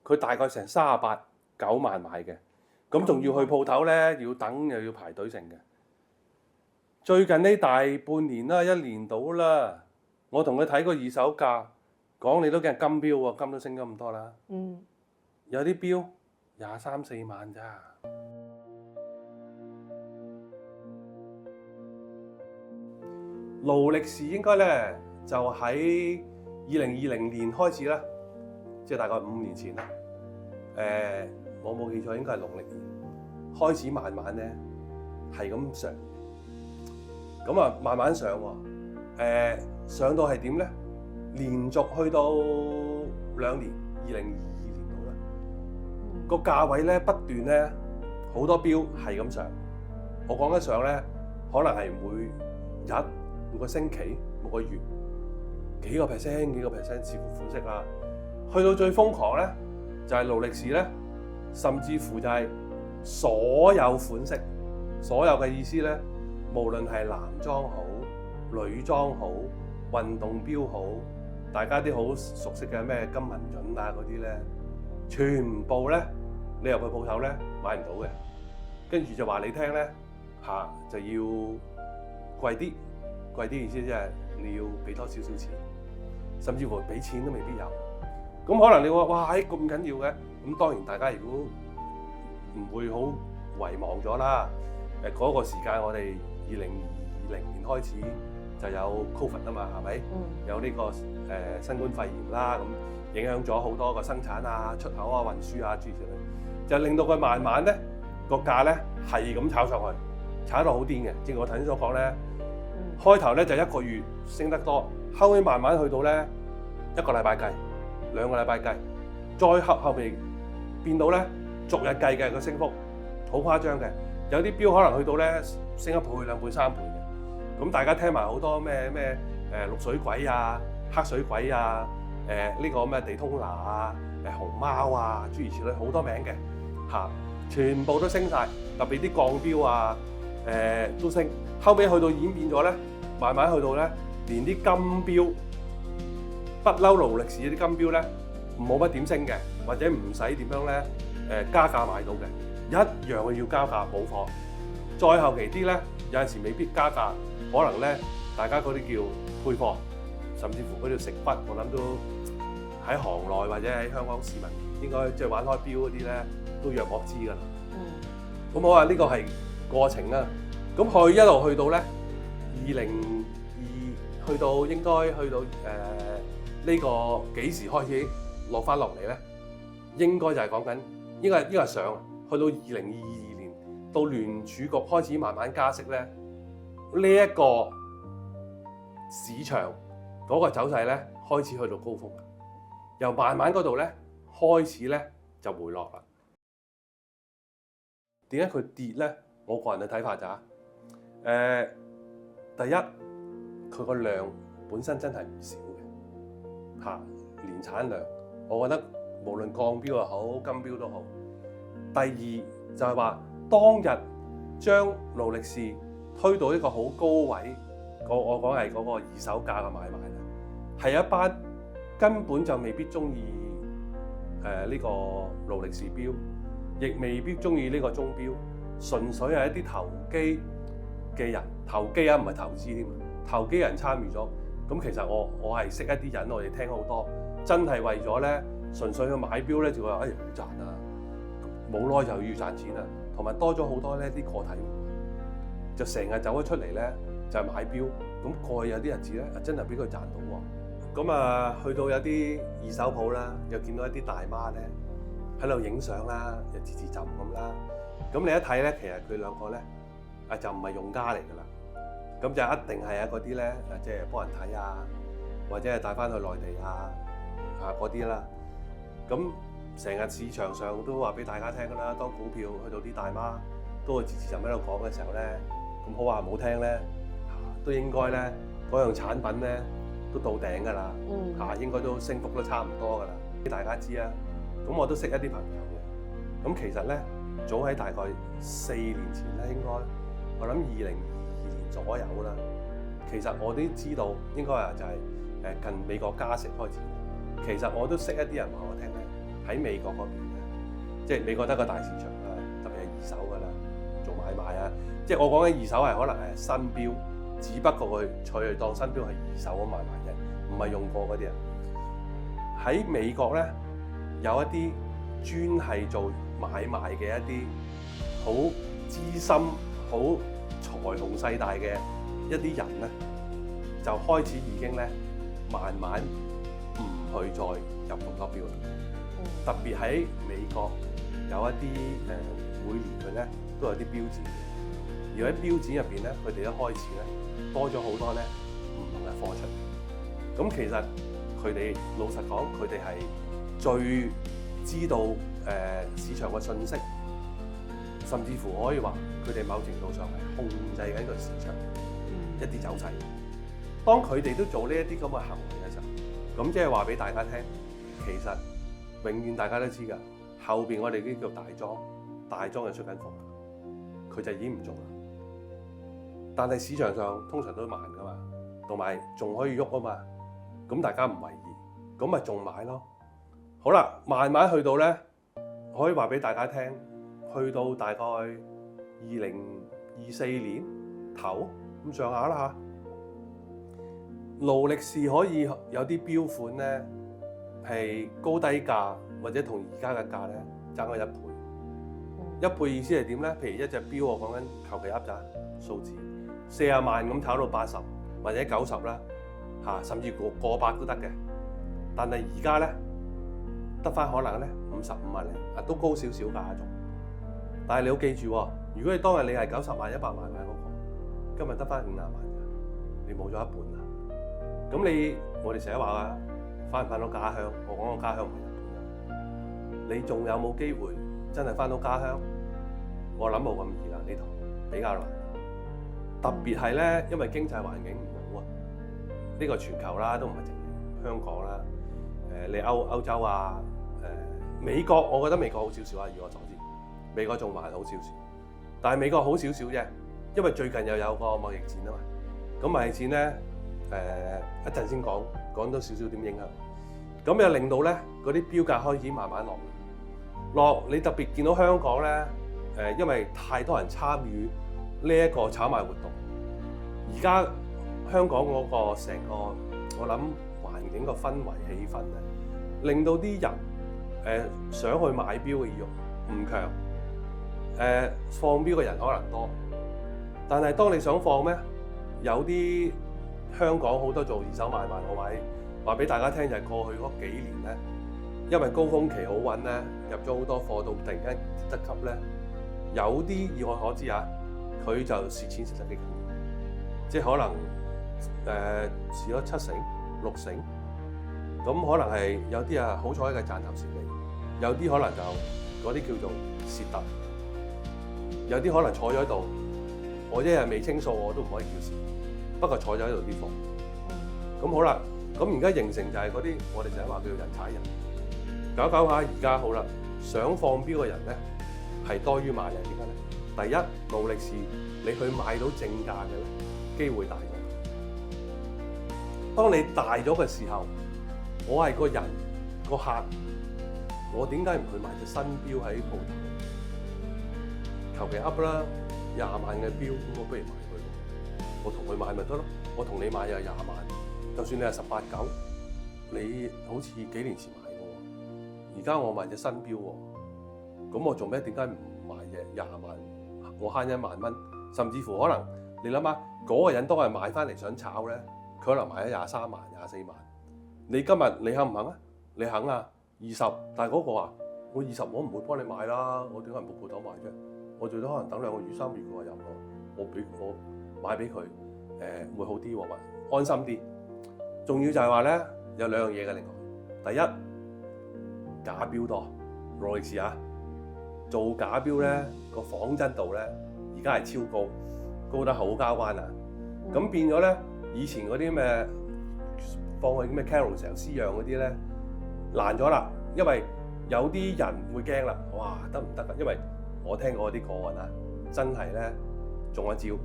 佢大概成38、9萬買嘅，咁仲要去鋪頭咧，要等又要排隊成嘅。最近呢大半年啦、1年到啦，我同佢睇個二手價，講你都驚金標喎，金都升咗咁多啦。有啲標23、4萬咋。勞力士應該咧就喺2020年開始啦，即係大概5年前啦。我冇記錯應該係農曆年開始，慢慢咧係咁上，咁啊慢慢上喎。上到係點咧？連續去到2年，2022年度啦，個價位咧不斷咧好多標係咁上。我講緊上咧，可能係每日、每個星期、每個月幾個 percent、幾個 percent，視乎款式啦。去到最瘋狂咧，就係勞力士咧，甚至乎就係所有款式，所有嘅意思咧，無論係男裝好、女裝好、運動標好，大家啲好熟悉嘅咩金文潤啊嗰啲咧，全部咧你入去鋪頭咧買唔到嘅，跟住就話你聽咧就要貴啲。貴啲意思即係你要俾多少少錢，甚至乎俾錢都未必有。咁可能你話哇咁緊要嘅，咁當然大家如果唔會好遺忘咗啦。嗰個時間我哋2020年開始就有 Covid 啊嘛，係咪？有呢個新冠肺炎啦，咁影響咗好多個生產啊、出口啊、運輸啊諸如此類，就令到佢慢慢咧個價咧係咁炒上去，炒到好癲嘅。正如我頭先所講咧。開頭咧就1個月升得多，後尾慢慢去到咧1個禮拜計、2個禮拜計，再後尾變到咧逐日計嘅個升幅，好誇張嘅。有啲標可能去到咧升1倍、2倍、3倍嘅。咁大家聽埋好多咩綠水鬼啊、黑水鬼啊、呢個咩地通拿啊、熊貓啊諸如此類，好多名嘅全部都升晒，特別啲鋼標啊都升。後尾去到演變咗咧，慢慢去到咧，連啲金標不嬲勞力士啲金標咧，冇乜點升嘅，或者唔使點樣咧加價買到嘅，一樣要加價補貨。再後期啲咧，有陣時未必加價，可能咧大家嗰啲叫配貨，甚至乎嗰啲食骨，我諗都喺行內或者喺香港市民應該即係玩開標嗰啲咧，都若莫知㗎啦。咁好啊，呢個係過程啦。咁一路去到咧2022，去到應該去到呢個幾時開始落翻落嚟咧？應該就係講緊應該係上，去到2022年到聯儲局開始慢慢加息咧，呢一個市場嗰個走勢咧開始去到高峰，由慢慢嗰度咧開始咧就回落啦。點解佢跌咧？我個人嘅睇法咋？第一，佢個量本身真係唔少嘅，年產量，我覺得無論鋼標又好，金標都好。第二就係話，當日將勞力士推到一個好高位，我講係嗰個二手價嘅買賣咧，係一班根本就未必中意呢個勞力士標，亦未必中意呢個鐘標，純粹係一啲投機嘅人，投機唔係投資添，投機人參與咗。咁其實我係識一啲人，我哋聽好多，真係為咗咧，純粹去買標咧，就話好賺啊，冇耐就要賺錢啊，同埋多咗好多咧啲個體戶，就成日走咗出嚟咧，就係買標。咁過去有啲日子咧，真係俾佢賺到喎。咁啊，去到有啲二手鋪啦，又見到一啲大媽咧喺度影相啦，又自浸咁啦。咁你一睇咧，其實佢兩個咧。就唔係用家嚟㗎啦，咁就一定係嗰啲咧，即係幫人睇啊，或者係帶翻去內地嗰啲啦。咁成日市場上都話俾大家聽㗎啦，當股票去到啲大媽都會自浸喺度講嘅時候咧，咁好話唔好聽咧，都應該咧嗰樣產品咧都到頂㗎啦，應該都升幅都差唔多㗎啦。俾大家知啊，咁我都識一啲朋友嘅，咁其實咧早喺大概4年前咧應該。我諗2022年左右啦，其實我都知道應該就係近美國加息開始。其實我都識一啲人話我聽咧，喺美國嗰邊咧，即係美國得個大市場啦，特別係二手㗎啦，做買賣啊。即係我講緊二手係可能係新標，只不過佢當新標係二手咁買賣嘅，唔係用過嗰啲啊。喺美國咧有一啲專係做買賣嘅一啲好資深、好財雄勢大嘅一啲人咧，就開始已經咧慢慢唔去再入咁多標啦。特別喺美國有一啲每年佢咧都有啲標展，而喺標展入邊咧，佢哋一開始咧多咗好多咧唔同嘅貨出。咁其實佢哋老實講，佢哋係最知道市場嘅信息，甚至乎可以話佢哋某程度上係控制緊個市場一啲走勢。當佢哋都做呢一啲咁嘅行為嘅時候，咁即係話俾大家聽，其實永遠大家都知㗎，後邊我哋呢啲叫大莊就出緊貨，佢就已經唔做啦。但係市場上通常都慢㗎嘛，同埋仲可以喐啊嘛，咁大家唔為意，咁咪仲買咯。好啦，慢慢去到咧，可以話俾大家聽，去到大概2024年頭咁上下啦嚇。勞力士可以有啲錶款咧係高低價，或者同而家嘅價咧爭咗1倍。1倍意思係點咧？譬如一隻錶，我講緊求其噏咋數字，40萬咁炒到80或者90啦嚇，甚至過百都得嘅。但係而家咧得翻可能咧55萬零啊，都高少少價仲。但係你要記住喎，如果你當日你係90萬、100萬買嗰個，今日得翻50萬㗎，你冇咗一半啦。咁我哋成日話啊，翻唔翻到家鄉？我講個家鄉唔係日本啊。你仲有冇機會真係翻到家鄉？我諗冇咁易啦，呢度比較難。特別係咧，因為經濟環境唔好啊。呢個全球啦，都唔係淨係香港啦。你歐洲啊，美國，我覺得美國好少少啊，以我所知，美國仲還好少少。但係美國好少少啫，因為最近又有個貿易戰啊嘛。咁貿易戰咧。一陣先講多少少點影響，咁又令到咧嗰啲標價開始慢慢落。你特別見到香港咧，因為太多人參與呢一個炒賣活動，而家香港嗰個成個我諗環境個氛圍氣氛咧，令到啲人想去買標嘅意欲唔強，放標嘅人可能多，但係當你想放咩，有啲。香港好多做二手買賣嗰位話俾大家聽，就係過去嗰幾年咧，因為高峰期好穩咧，入咗好多貨到突然間跌得急咧，有啲以我所知啊，佢就蝕錢蝕得幾緊要，即係可能蝕咗7成、6成，咁可能係有啲啊好彩嘅賺頭蝕尾，有啲可能就嗰啲叫做蝕突，有啲可能坐咗喺度，我一日未清數我都唔可以叫蝕。不過坐咗喺度啲貨，咁好啦，咁而家形成就係嗰啲我哋成日話叫做人踩人，搞下而家好啦，想放標嘅人咧係多於買嘅，點解咧？第一，勞力士你去買到正價嘅咧，機會大咗。當你大咗嘅時候，我係個人個客，我點解唔去買隻新標喺鋪頭？求其噏啦，20萬嘅標，咁我不如買。我同佢買咪得咯，我同你買又20萬，就算你係18、9，你好似幾年前買過，而家我買隻新標喎，咁我做咩？點解唔買嘅20萬？我慳1萬蚊，甚至乎可能你諗下嗰個人都係買翻嚟想炒咧，佢可能買咗23萬、24萬。你今日你肯唔肯啊？你肯啊？20，但係嗰個話我20我唔會幫你買啦，我點解唔去鋪頭買啫？我最多可能等2個月、3個月佢話入咯，我買俾佢，會好啲喎，安心啲。仲要就係話咧，有2樣嘢嘅。另外，第一，假標多，勞力士啊，做假標咧個仿真度咧，而家係超高，高得好交關啊。咁變咗咧，以前嗰啲咩放去咩 Carousel 私釀嗰啲咧，難咗啦，因為有啲人會驚啦，哇得唔得啊？因為我聽過啲個案啊，真係咧中咗招。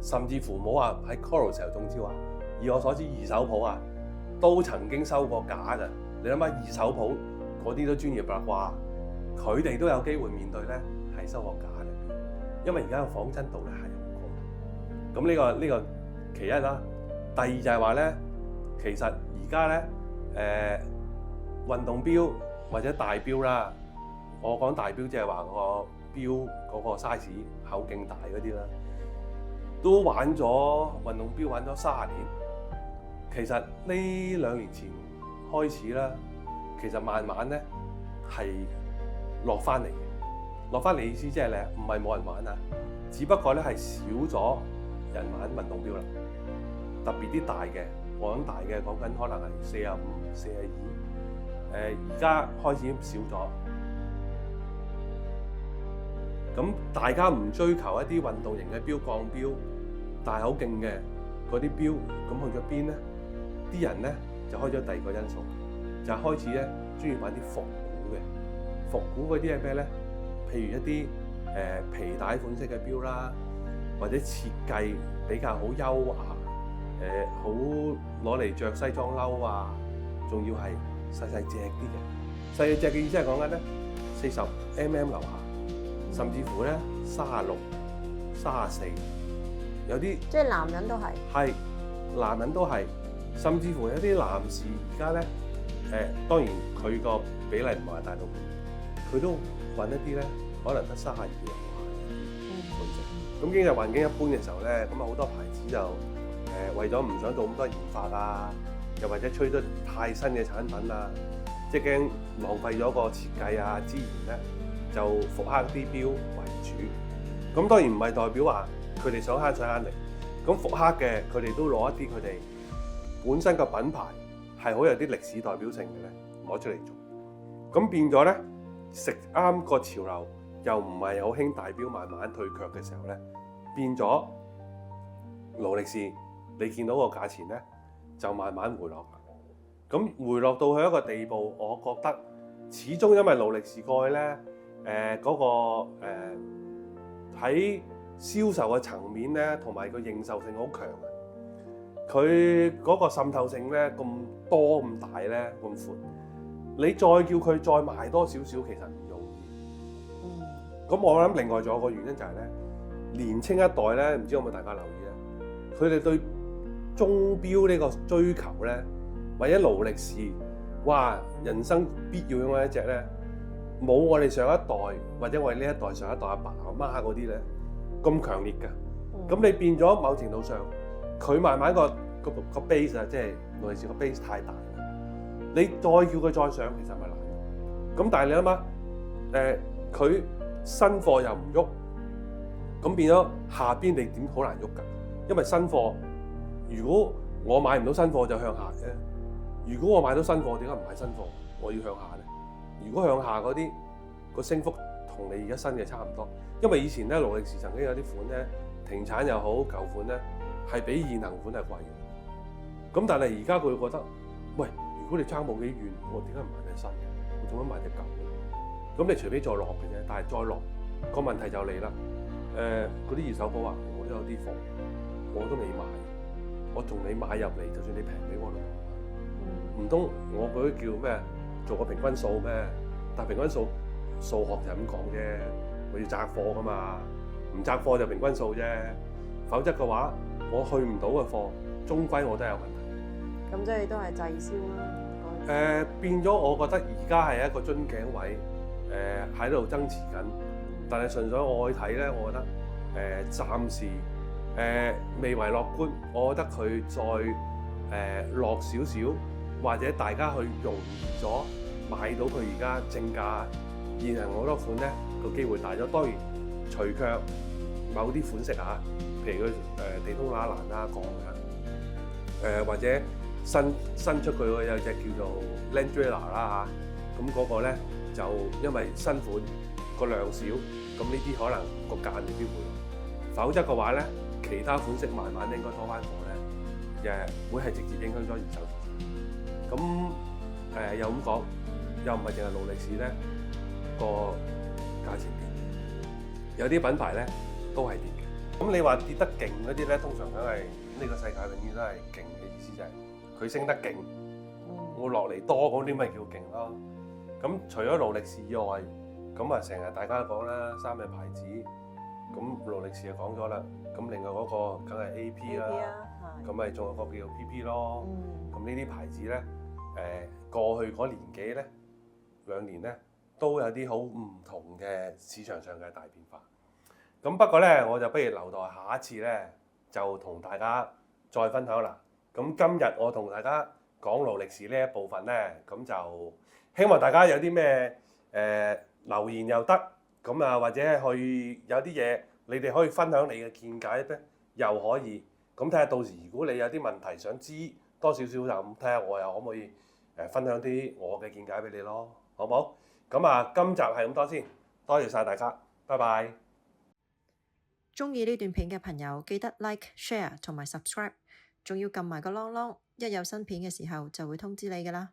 甚至乎唔好話喺 Carousel 中招啊！以我所知，二手鋪啊都曾經收過假嘅。你諗下，二手鋪嗰啲都專業啦啩，佢哋都有機會面對咧係收穫假嘅，因為而家個仿真度咧係好高。咁呢個其一啦。第二就係話咧，其實而家咧運動錶或者大錶啦，我講大錶即係話個錶嗰個 size 口徑大嗰啲啦，都玩咗運動錶玩咗30年。其實呢2年前開始啦，其實慢慢咧係落翻嚟嘅。落翻嚟意思即係咧，唔係冇人玩啊，只不過咧係少咗人玩運動錶啦。特別啲大嘅，我諗大嘅講緊可能係45、42，而家開始少咗。咁大家唔追求一啲運動型嘅錶、鋼錶、大口徑嘅嗰啲錶，咁去咗邊咧？啲人咧就開咗第二個因素，就係開始咧中意玩啲復古嘅。復古嗰啲係咩咧？譬如一啲皮帶款式嘅錶啦，或者設計比較好優雅。好攞嚟着西裝褸啊，仲要係細細隻啲嘅。細細隻嘅意思係講緊咧40mm 樓下，甚至乎咧36、34，有啲即係男人都係。係，男人都係，甚至乎有啲男士而家咧當然佢個比例唔係話大到，佢都揾一啲咧可能得32樓下嘅款式。咁經濟環境一般嘅時候咧，咁啊好多牌子就為咗唔想做咁多研發啊，又或者吹得太新嘅產品啊，即係驚浪費咗個設計啊資源咧，就復刻啲錶為主。咁當然唔係代表話佢哋想慳水慳力。咁復刻嘅佢哋都攞一啲佢哋本身個品牌係好有啲歷史代表性嘅咧，攞出嚟做。咁變咗咧，食啱個潮流，又唔係好興大錶慢慢退卻嘅時候咧，變咗勞力士。你見到個價錢咧，就慢慢回落。咁回落到去一個地步，我覺得始終因為勞力士過去咧，嗰個喺銷售嘅層面咧，同埋個認受性好強嘅。佢嗰個滲透性咧咁多咁大咧咁闊，你再叫佢再賣多少少，其實唔容易。咁我諗另外仲有個原因就係咧，年青一代咧，唔知有冇大家留意咧，佢哋對鐘錶呢個追求咧，或者勞力士，哇！人生必要擁有一隻咧，冇我哋上一代或者我哋呢一代上一代阿爸阿媽嗰啲咧咁強烈嘅。咁你變咗某程度上，佢慢慢個 base 啊，即係勞力士個 base 太大啦。你再叫佢再上，其實咪難。咁但係你諗下，佢新貨又唔喐，咁變咗下邊你點好難喐㗎？因為新貨。如果我買唔到新貨就向下啫。如果我買到新貨，點解唔買新貨？我要向下咧。如果向下嗰啲個升幅同你而家新嘅差唔多，因為以前咧勞力士曾經有啲款咧停產又好，舊款咧係比現行款係貴嘅。咁但係而家佢會覺得，喂，如果你爭冇幾遠，我點解唔買隻新嘅？我做乜買隻舊嘅？咁你除非再落嘅啫，但係再落個問題就嚟啦。嗰啲二手鋪啊，我都有啲貨，我都未買。我同你買入嚟，就算你平俾我都唔通我嗰啲叫咩？做個平均數咩？但平均數數學就係咁講啫，我要摘貨噶嘛，唔摘貨就平均數啫。否則嘅話，我去唔到嘅貨，終歸我都有問題。咁即係都係滯銷啦。變咗，我覺得而家係一個樽頸位，喺度增持緊。但係純粹我去睇咧，我覺得暫時。未為樂觀，我覺得佢再落少少，或者大家去容易咗買到佢而家正價現行好多款咧，個機會大咗。當然除卻某啲款式啊，譬如佢地通拿蘭啦、鋼啊，或者新出佢有隻叫做 Landrella 啦嚇，咁嗰個咧就因為新款個量少，咁呢啲可能個價未必會，否則嘅話咧。其他款式慢慢應該拖翻貨咧，會係直接影響咗二手市場。咁又咁講，又唔係淨係勞力士咧個價錢跌，有啲品牌咧都係跌嘅。咁你話跌得勁嗰啲咧，通常梗係呢個世界永遠都係勁嘅意思就係佢升得勁，我落嚟多嗰啲咪叫勁咯。咁除咗勞力士以外，咁啊成日大家講啦，衫嘅牌子，咁勞力士就講咗啦，咁另外嗰個梗係 AP 啦，咁咪仲有個叫 PP 咯。咁呢啲牌子咧，過去嗰年幾咧2年咧，都有啲好唔同嘅市場上嘅大變化。咁不過咧，我就不如留待下一次咧，就同大家再分享啦。咁今日我同大家講勞力士呢一部分咧，咁就希望大家有啲咩留言又得，咁啊或者去有啲嘢你哋可以分享你嘅見解咧，又可以。咁睇下到時如果你有啲問題想知多少少就咁睇下我又可唔可以分享啲我嘅見解俾你咯，好唔好？咁啊今集係咁多先，多謝晒大家，拜拜。鍾意呢段片嘅朋友記得 Like、Share 同埋 Subscribe，仲要撳埋個啷啷，一有新片嘅時候就會通知你㗎喇。